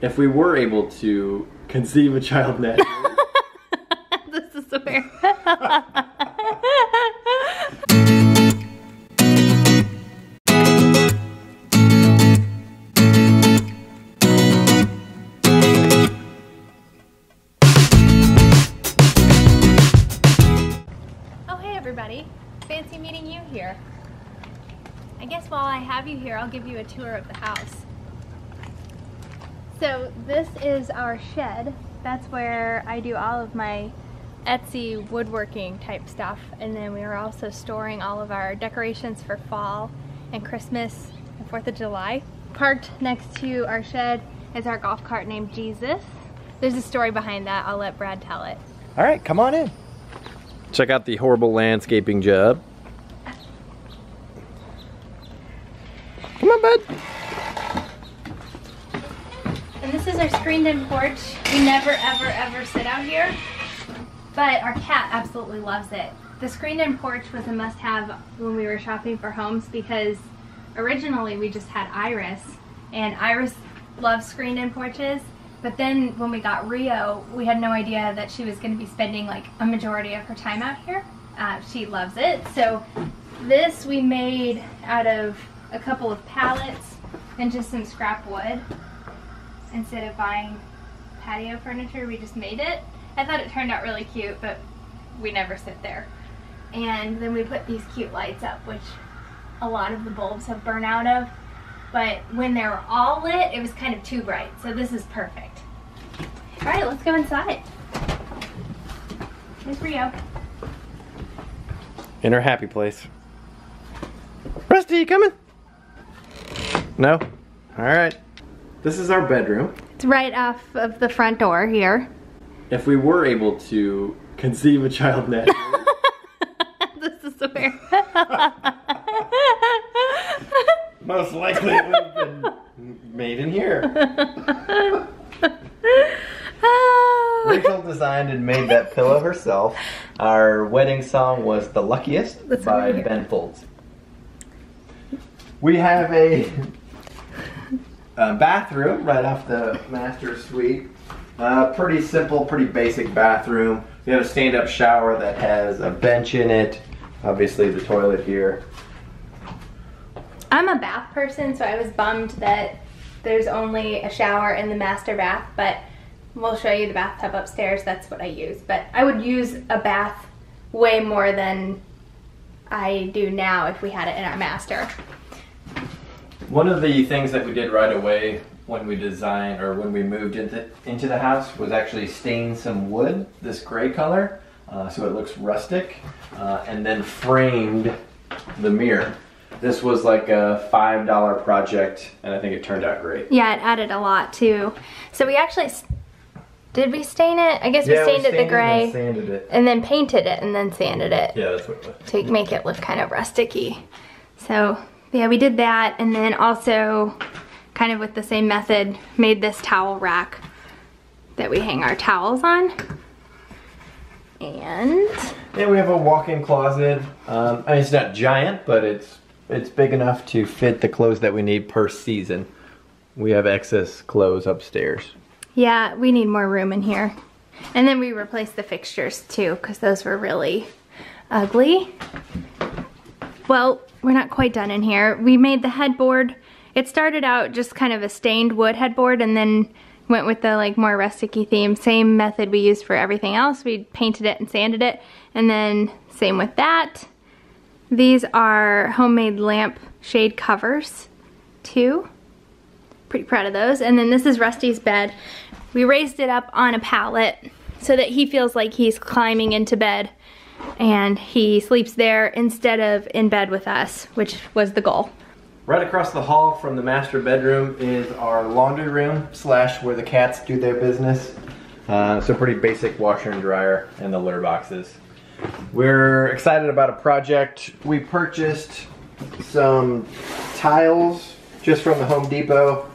If we were able to conceive a child naturally. This is weird. Oh, hey everybody. Fancy meeting you here. I guess while I have you here, I'll give you a tour of the house. So this is our shed. That's where I do all of my Etsy woodworking type stuff, and then we are also storing all of our decorations for fall and Christmas and 4th of July. Parked next to our shed is our golf cart named Jesus. There's a story behind that. I'll let Brad tell it. All right, come on in. Check out the horrible landscaping job. Come on, bud. And this is our screened-in porch. We never, ever, ever sit out here, but our cat absolutely loves it. The screened-in porch was a must-have when we were shopping for homes because originally we just had Iris, and Iris loves screened-in porches, but then when we got Rio, we had no idea that she was going to be spending like a majority of her time out here. She loves it. So this we made out of a couple of pallets and just some scrap wood. Instead of buying patio furniture, we just made it. I thought it turned out really cute, but we never sit there. And then we put these cute lights up, which a lot of the bulbs have burned out of. But when they were all lit, it was kind of too bright. So this is perfect. All right, let's go inside. Here's Rio. In her happy place. Rusty, you coming? No? All right. This is our bedroom. It's right off of the front door here. If we were able to conceive a child naturally. This is weird. Most likely it would have been made in here. Rachel designed and made that pillow herself. Our wedding song was The Luckiest by Ben Folds. We have a bathroom right off the master suite. Pretty simple, pretty basic bathroom. We have a stand-up shower that has a bench in it. Obviously the toilet here. I'm a bath person, so I was bummed that there's only a shower in the master bath, but we'll show you the bathtub upstairs. That's what I use. But I would use a bath way more than I do now if we had it in our master. One of the things that we did right away when we designed, or when we moved into the house, was actually stain some wood this gray color, so it looks rustic, and then framed the mirror. This was like a $5 project, and I think it turned out great. Yeah, it added a lot too. So we actually, did we stain it? I guess we stained it the gray, sanded it, and then painted it, and then sanded it. Yeah, that's what it was. To make it look kind of rusticy. So yeah, we did that, and then also kind of with the same method made this towel rack that we hang our towels on. And we have a walk-in closet. I mean, it's not giant, but it's big enough to fit the clothes that we need per season. We have excess clothes upstairs. Yeah, we need more room in here. And then we replaced the fixtures too, because those were really ugly. Well, we're not quite done in here. We made the headboard. It started out just kind of a stained wood headboard, and then went with the like more rustic-y theme. Same method we used for everything else. We painted it and sanded it, and then same with that. These are homemade lamp shade covers too. Pretty proud of those. And then this is Rusty's bed. We raised it up on a pallet so that he feels like he's climbing into bed, and he sleeps there instead of in bed with us, which was the goal. Right across the hall from the master bedroom is our laundry room / where the cats do their business. So pretty basic washer and dryer and the litter boxes. We're excited about a project. We purchased some tiles just from the Home Depot.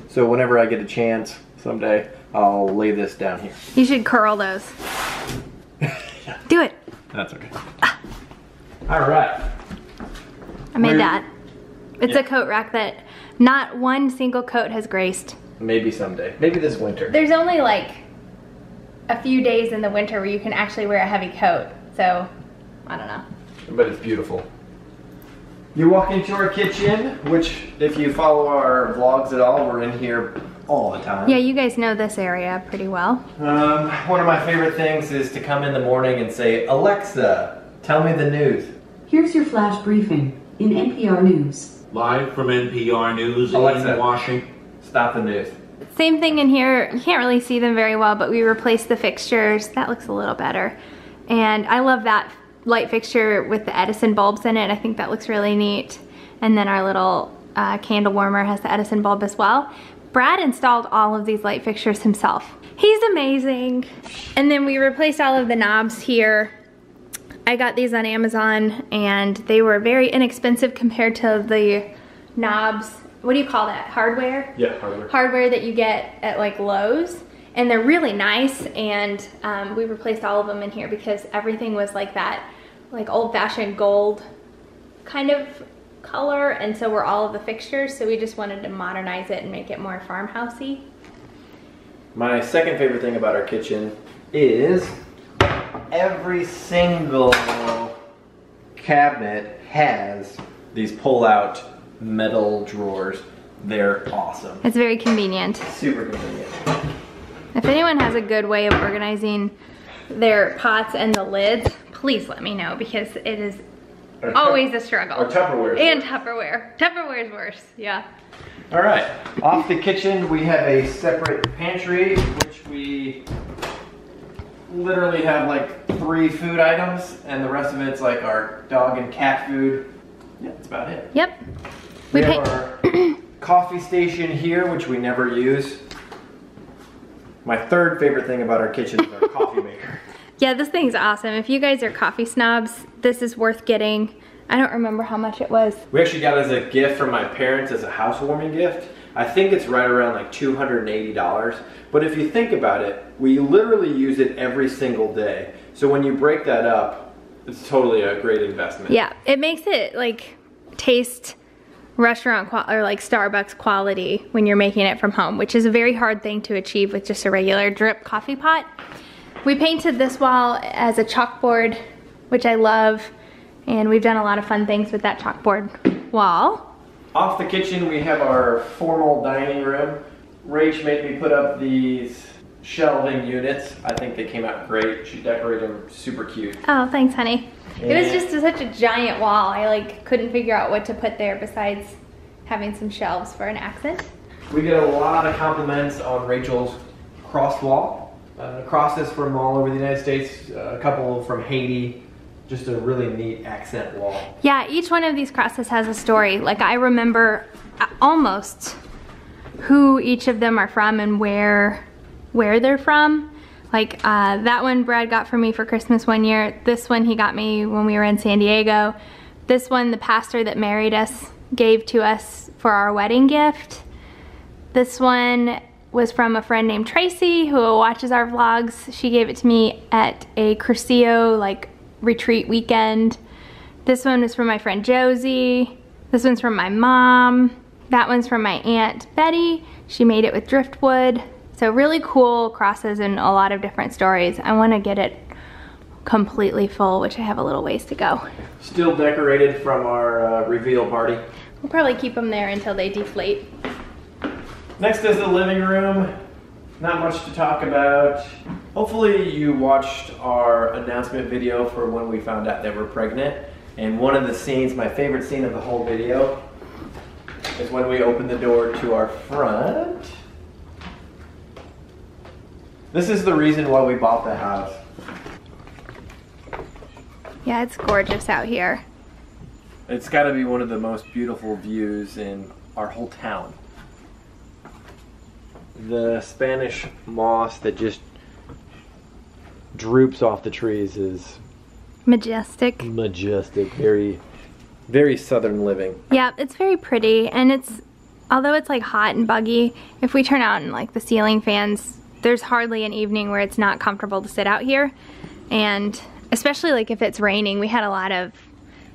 So whenever I get a chance someday, I'll lay this down here. You should curl those. Do it. That's okay. All right. I made that. It's a coat rack that not one single coat has graced. Maybe someday. Maybe this winter. There's only like a few days in the winter where you can actually wear a heavy coat. So, I don't know. But it's beautiful. You walk into our kitchen, which if you follow our vlogs at all, we're in here all the time. Yeah, you guys know this area pretty well. One of my favorite things is to come in the morning and say, Alexa, tell me the news. Here's your flash briefing in NPR News. Live from NPR News Alexa, in Washington. Stop the news. Same thing in here. You can't really see them very well, but we replaced the fixtures. That looks a little better. And I love that light fixture with the Edison bulbs in it. I think that looks really neat. And then our little candle warmer has the Edison bulb as well. Brad installed all of these light fixtures himself. He's amazing. And then we replaced all of the knobs here. I got these on Amazon and they were very inexpensive compared to the knobs. What do you call that? Hardware? Yeah, hardware. Hardware that you get at like Lowe's. And they're really nice, and we replaced all of them in here because everything was like that, like old-fashioned gold kind of color, and so were all of the fixtures, so we just wanted to modernize it and make it more farmhousey. My second favorite thing about our kitchen is every single cabinet has these pull-out metal drawers. They're awesome. It's very convenient. Super convenient. If anyone has a good way of organizing their pots and the lids, please let me know because it is always a struggle. Or Tupperware. And Tupperware. Tupperware is worse, yeah. All right, off the kitchen we have a separate pantry, which we literally have like 3 food items, and the rest of it's like our dog and cat food. Yeah, that's about it. Yep. We have our coffee station here, which we never use. My third favorite thing about our kitchen is our coffee maker. Yeah, this thing's awesome. If you guys are coffee snobs, this is worth getting. I don't remember how much it was. We actually got it as a gift from my parents as a housewarming gift. I think it's right around like $280. But if you think about it, we literally use it every single day. So when you break that up, it's totally a great investment. Yeah, it makes it like taste restaurant or like Starbucks quality when you're making it from home, which is a very hard thing to achieve with just a regular drip coffee pot. We painted this wall as a chalkboard, which I love, and we've done a lot of fun things with that chalkboard wall. Off the kitchen we have our formal dining room. Rach made me put up these shelving units. I think they came out great. She decorated them super cute. Oh, thanks, honey. And it was just such a giant wall. I like couldn't figure out what to put there besides having some shelves for an accent. We get a lot of compliments on Rachel's cross wall. Crosses from all over the United States, a couple from Haiti. Just a really neat accent wall. Yeah, each one of these crosses has a story. Like I remember almost who each of them are from and where they're from. Like that one Brad got for me for Christmas one year. This one he got me when we were in San Diego. This one the pastor that married us gave to us for our wedding gift. This one was from a friend named Tracy who watches our vlogs. She gave it to me at a Curcio like retreat weekend. This one was from my friend Josie. This one's from my mom. That one's from my aunt Betty. She made it with driftwood. So really cool crosses and a lot of different stories. I want to get it completely full, which I have a little ways to go. Still decorated from our reveal party. We'll probably keep them there until they deflate. Next is the living room. Not much to talk about. Hopefully you watched our announcement video for when we found out that we're pregnant. And one of the scenes, my favorite scene of the whole video, is when we open the door to our front. This is the reason why we bought the house. Yeah, it's gorgeous out here. It's got to be one of the most beautiful views in our whole town. The Spanish moss that just droops off the trees is Majestic. majestic. Very, very southern living. Yeah, it's very pretty, and it's, although it's like hot and buggy, if we turn on like the ceiling fans, there's hardly an evening where it's not comfortable to sit out here. And especially like if it's raining, we had a lot of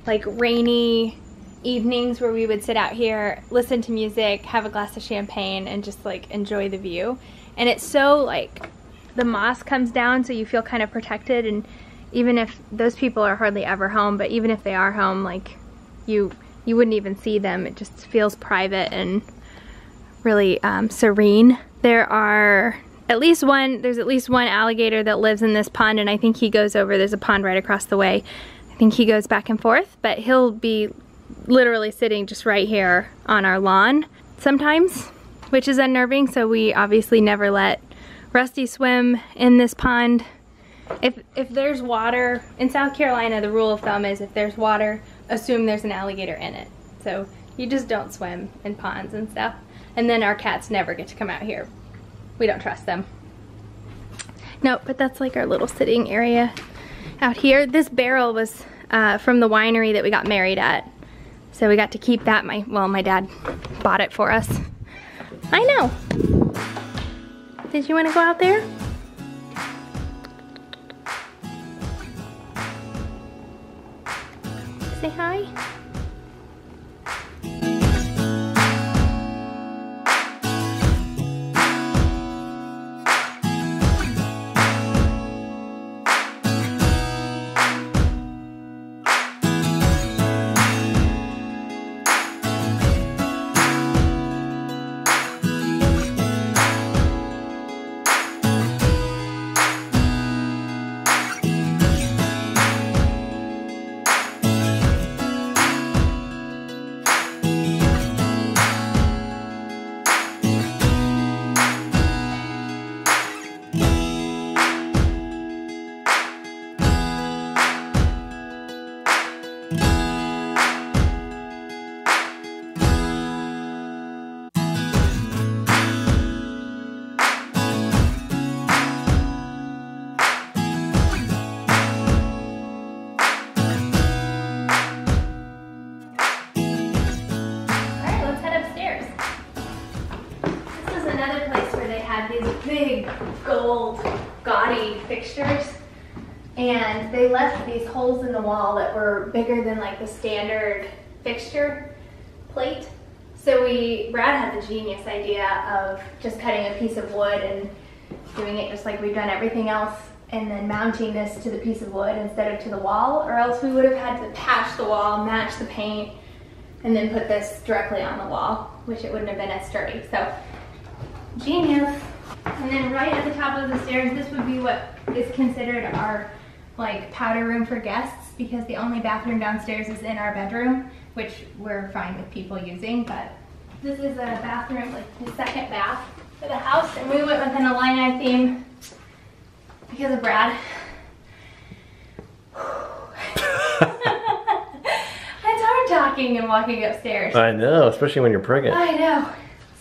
like rainy evenings where we would sit out here, listen to music, have a glass of champagne, and just like enjoy the view. And it's so like, the moss comes down so you feel kind of protected, and even if those people are hardly ever home, but even if they are home, like you wouldn't even see them. It just feels private and really serene. There's at least one alligator that lives in this pond, and I think he goes over, there's a pond right across the way. I think he goes back and forth, but he'll be literally sitting just right here on our lawn sometimes, which is unnerving, so we obviously never let Rusty swim in this pond. If there's water, in South Carolina the rule of thumb is if there's water, assume there's an alligator in it. So you just don't swim in ponds and stuff. And then our cats never get to come out here. We don't trust them. No, but that's like our little sitting area out here. This barrel was from the winery that we got married at. So we got to keep that. My dad bought it for us. I know. Did you want to go out there? Say hi. Big gold gaudy fixtures, and they left these holes in the wall that were bigger than like the standard fixture plate. So Brad had the genius idea of just cutting a piece of wood and doing it just like we've done everything else, and then mounting this to the piece of wood instead of to the wall, or else we would have had to patch the wall, match the paint, and then put this directly on the wall, which it wouldn't have been as sturdy. So genius. And then right at the top of the stairs, this would be what is considered our like powder room for guests, because the only bathroom downstairs is in our bedroom, which we're fine with people using, but this is a bathroom, like the second bath for the house, and we went with an Illini theme because of Brad. It's hard talking and walking upstairs. I know, especially when you're pregnant. I know.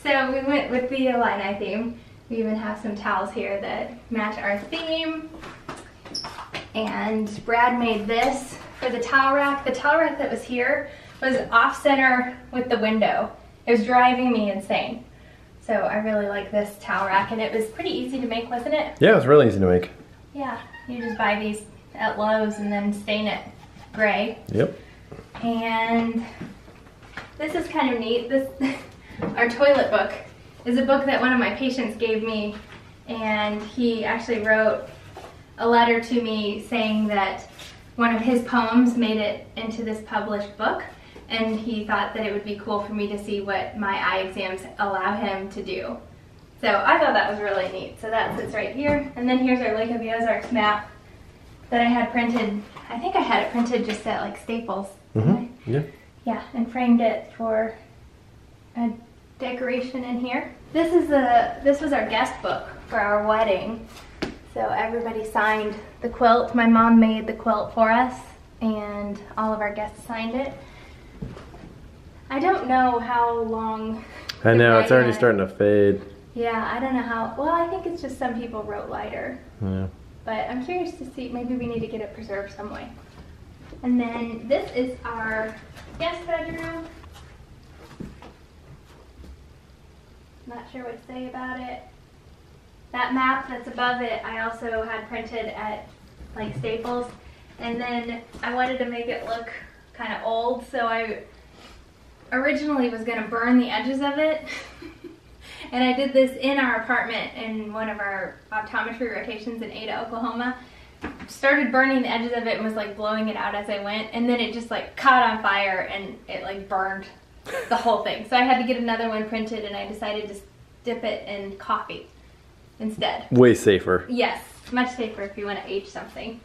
So we went with the Illini theme. We even have some towels here that match our theme. And Brad made this for the towel rack. The towel rack that was here was off center with the window. It was driving me insane. So I really like this towel rack, and it was pretty easy to make, wasn't it? Yeah, it was really easy to make. Yeah, you just buy these at Lowe's and then stain it gray. Yep. And this is kind of neat. Our toilet book is a book that one of my patients gave me, and he actually wrote a letter to me saying that one of his poems made it into this published book, and he thought that it would be cool for me to see what my eye exams allow him to do. So I thought that was really neat. So that sits right here, and then here's our Lake of the Ozarks map that I had printed. I think I had it printed just at like Staples. Mm-hmm. Yeah. Yeah, and framed it for a decoration in here. This was our guest book for our wedding. So everybody signed the quilt. My mom made the quilt for us, and all of our guests signed it. I don't know how long. I know, it's already starting to fade. Yeah, I don't know how. Well, I think it's just some people wrote lighter. Yeah. But I'm curious to see, maybe we need to get it preserved some way. And then this is our guest bedroom. Not sure what to say about it. That map that's above it, I also had printed at like Staples. And then I wanted to make it look kind of old, so I originally was gonna burn the edges of it. And I did this in our apartment in one of our optometry rotations in Ada, Oklahoma. Started burning the edges of it and was like blowing it out as I went, and then it just like caught on fire and it like burned the whole thing. So I had to get another one printed, and I decided to dip it in coffee instead. Way safer. Yes, much safer if you want to age something.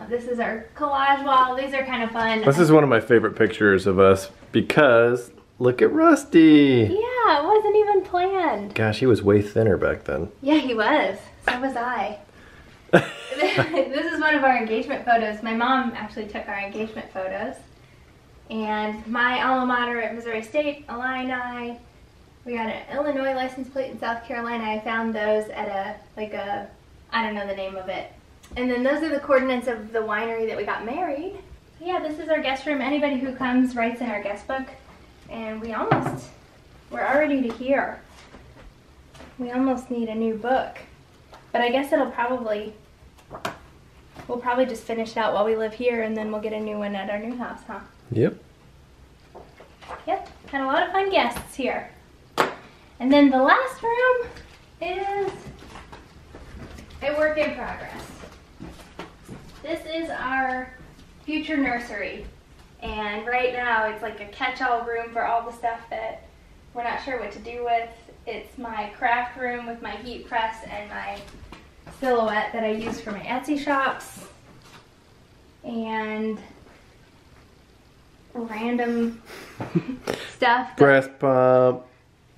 This is our collage wall. These are kind of fun. This is one of my favorite pictures of us because look at Rusty. Yeah, it wasn't even planned. Gosh, he was way thinner back then. Yeah, he was. So was I. This is one of our engagement photos. My mom actually took our engagement photos. And my alma mater at Missouri State, Illini. We got an Illinois license plate in South Carolina. I found those at I don't know the name of it. And then those are the coordinates of the winery that we got married. Yeah, this is our guest room. Anybody who comes writes in our guest book. And we're already to here. We almost need a new book. But I guess we'll probably just finish it out while we live here, and then we'll get a new one at our new house, huh? Yep. Yep, had a lot of fun guests here. And then the last room is a work in progress. This is our future nursery. And right now it's like a catch-all room for all the stuff that we're not sure what to do with. It's my craft room with my heat press and my silhouette that I use for my Etsy shops. And random stuff. Breast pump.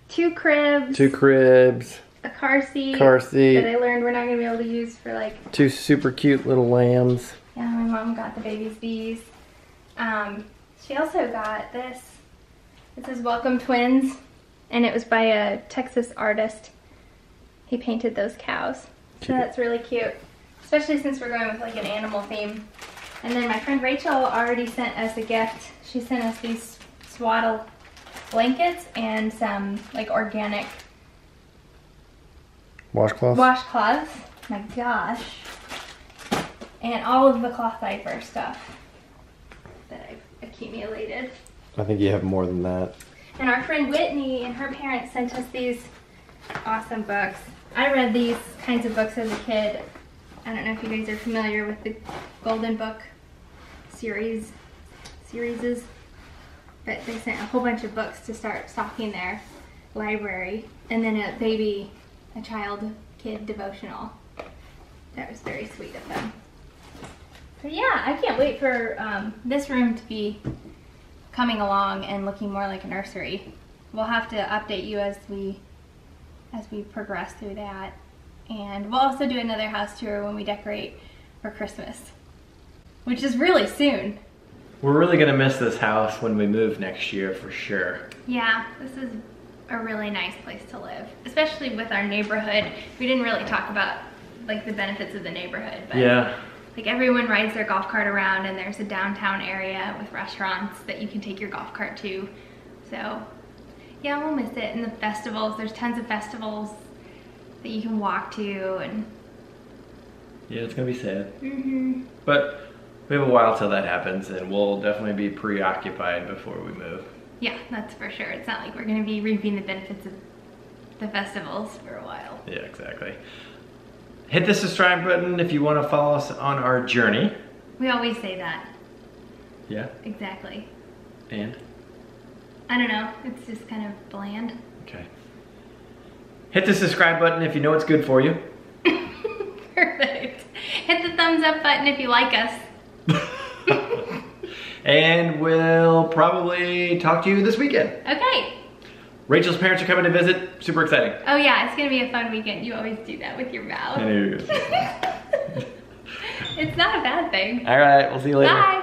2 cribs. 2 cribs. A car seat. Car seat. That I learned we're not going to be able to use for like... 2 super cute little lambs. Yeah, my mom got the babies these. She also got this. It says Welcome Twins. And it was by a Texas artist. He painted those cows. So that's really cute. Especially since we're going with like an animal theme. And then my friend Rachel already sent us a gift. She sent us these swaddle blankets and some like organic washcloths. Washcloths. My gosh. And all of the cloth diaper stuff that I've accumulated. I think you have more than that. And our friend Whitney and her parents sent us these awesome books. I read these kinds of books as a kid. I don't know if you guys are familiar with the Golden Book series, but they sent a whole bunch of books to start stocking their library, and then a kid devotional. That was very sweet of them. So yeah, I can't wait for this room to be coming along and looking more like a nursery. We'll have to update you as we progress through that. And we'll also do another house tour when we decorate for Christmas, which is really soon. We're really gonna miss this house when we move next year for sure. Yeah, this is a really nice place to live, especially with our neighborhood. We didn't really talk about like the benefits of the neighborhood, but yeah. Like everyone rides their golf cart around, and there's a downtown area with restaurants that you can take your golf cart to. So yeah, we'll miss it. And the festivals, there's tons of festivals that you can walk to, and yeah, it's gonna be sad. Mm-hmm. But we have a while till that happens, and we'll definitely be preoccupied before we move. Yeah, that's for sure. It's not like we're gonna be reaping the benefits of the festivals for a while. Yeah, exactly. Hit the subscribe button if you want to follow us on our journey. We always say that. Yeah. Exactly. And? I don't know. It's just kind of bland. Okay. Hit the subscribe button if you know it's good for you. Perfect. Hit the thumbs up button if you like us. And we'll probably talk to you this weekend. Okay. Rachel's parents are coming to visit. Super exciting. Oh yeah, it's gonna be a fun weekend. You always do that with your mouth. Anyways. It's not a bad thing. All right, we'll see you later. Bye.